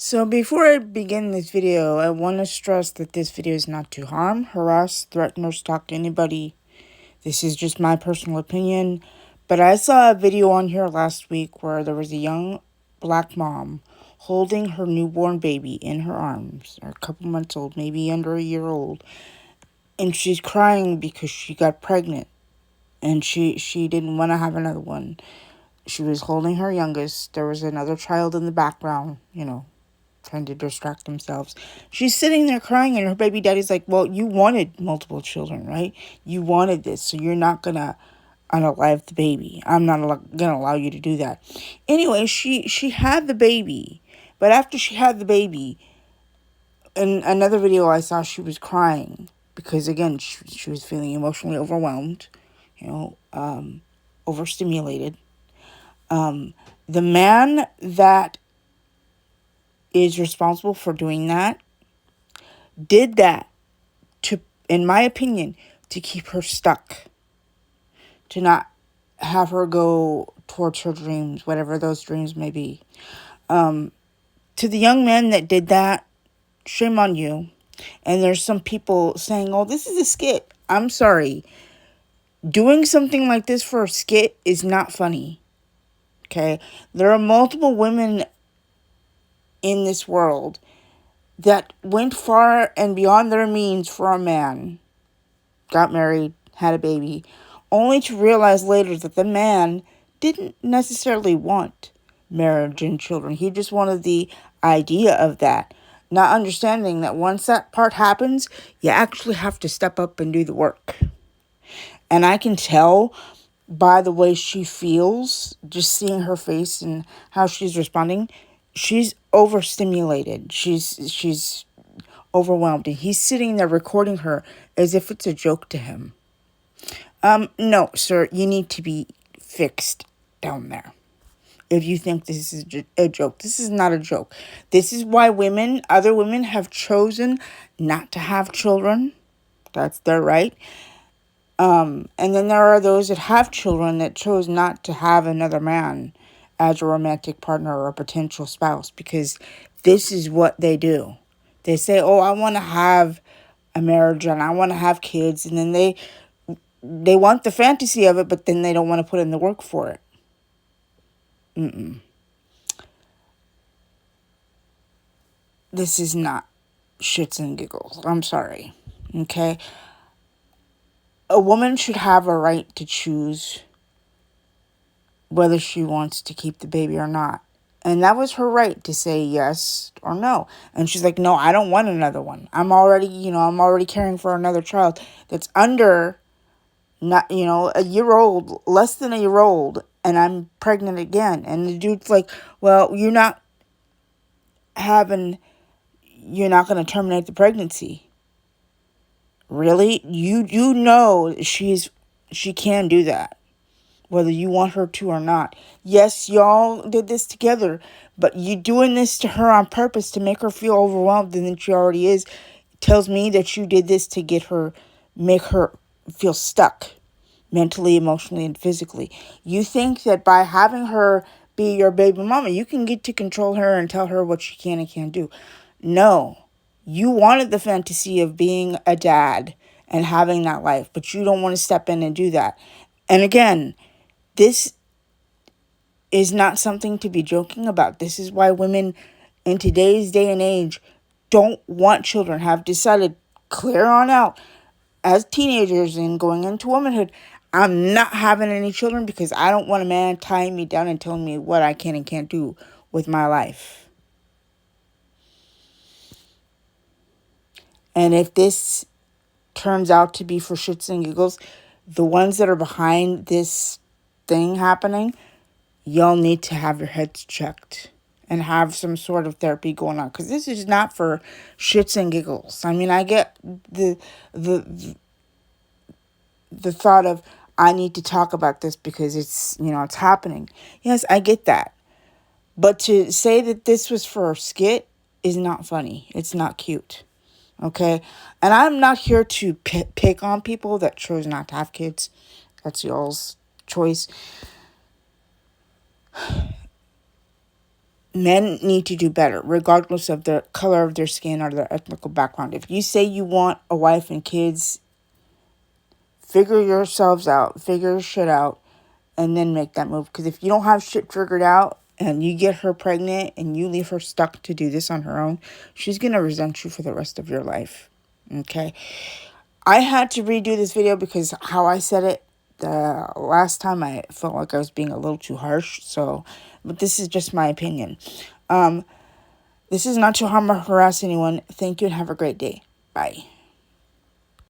So before I begin this video, I want to stress that this video is not to harm, harass, threaten, or stalk anybody. This is just my personal opinion. But I saw a video on here last week where there was a young black mom holding her newborn baby in her arms, or a couple months old, maybe under a year old. And she's crying because she got pregnant. And she didn't want to have another one. She was holding her youngest. There was another child in the background, trying to distract themselves. She's sitting there crying, and her baby daddy's like, well, you wanted multiple children, right? You wanted this, so you're not gonna unalive the baby. I'm not gonna allow you to do that. Anyway, she had the baby, but after she had the baby, in another video I saw, she was crying because, again, she was feeling emotionally overwhelmed, overstimulated. The man that is responsible for doing that did that to, in my opinion, to keep her stuck, to not have her go towards her dreams, whatever those dreams may be. To the young man that did that, shame on you. And there's some people saying, oh, this is a skit. I'm sorry. Doing something like this for a skit is not funny. Okay? There are multiple women in this world that went far and beyond their means for a man, got married, had a baby, only to realize later that the man didn't necessarily want marriage and children. He just wanted the idea of that, not understanding that once that part happens, you actually have to step up and do the work. And I can tell by the way she feels, just seeing her face and how she's responding, she's overstimulated. She's overwhelmed, and he's sitting there recording her as if it's a joke to him. No, sir, you need to be fixed down there. If you think this is a joke, this is not a joke. This is why other women have chosen not to have children. That's their right. And then there are those that have children that chose not to have another man as a romantic partner or a potential spouse, because this is what they do. They say, oh, I want to have a marriage and I want to have kids. And then they want the fantasy of it, but then they don't want to put in the work for it. This is not shits and giggles. I'm sorry. Okay? A woman should have a right to choose whether she wants to keep the baby or not. And that was her right to say yes or no. And she's like, no, I don't want another one. I'm already caring for another child that's under, not, a year old, less than a year old, and I'm pregnant again. And the dude's like, well, you're not going to terminate the pregnancy. Really? You know she can do that, whether you want her to or not. Yes, y'all did this together, but you doing this to her on purpose to make her feel overwhelmed than she already is tells me that you did this to make her feel stuck mentally, emotionally, and physically. You think that by having her be your baby mama, you can get to control her and tell her what she can and can't do. No. You wanted the fantasy of being a dad and having that life, but you don't want to step in and do that. And again, this is not something to be joking about. This is why women in today's day and age don't want children, have decided clear on out as teenagers and going into womanhood, I'm not having any children because I don't want a man tying me down and telling me what I can and can't do with my life. And if this turns out to be for shits and giggles, the ones that are behind this thing happening, y'all need to have your heads checked and have some sort of therapy going on, because this is not for shits and giggles. I mean, I get the thought of, I need to talk about this because it's happening. Yes, I get that. But to say that this was for a skit is not funny. It's not cute. Okay? And I'm not here to pick on people that chose not to have kids. That's y'all's choice. Men need to do better, regardless of the color of their skin or their ethnic background. If you say you want a wife and kids, figure yourselves out, figure your shit out, and then make that move. Because if you don't have shit figured out and you get her pregnant and you leave her stuck to do this on her own, she's going to resent you for the rest of your life. Okay? I had to redo this video because how I said it the last time, I felt like I was being a little too harsh. So, but this is just my opinion. This is not to harm or harass anyone. Thank you and have a great day. Bye.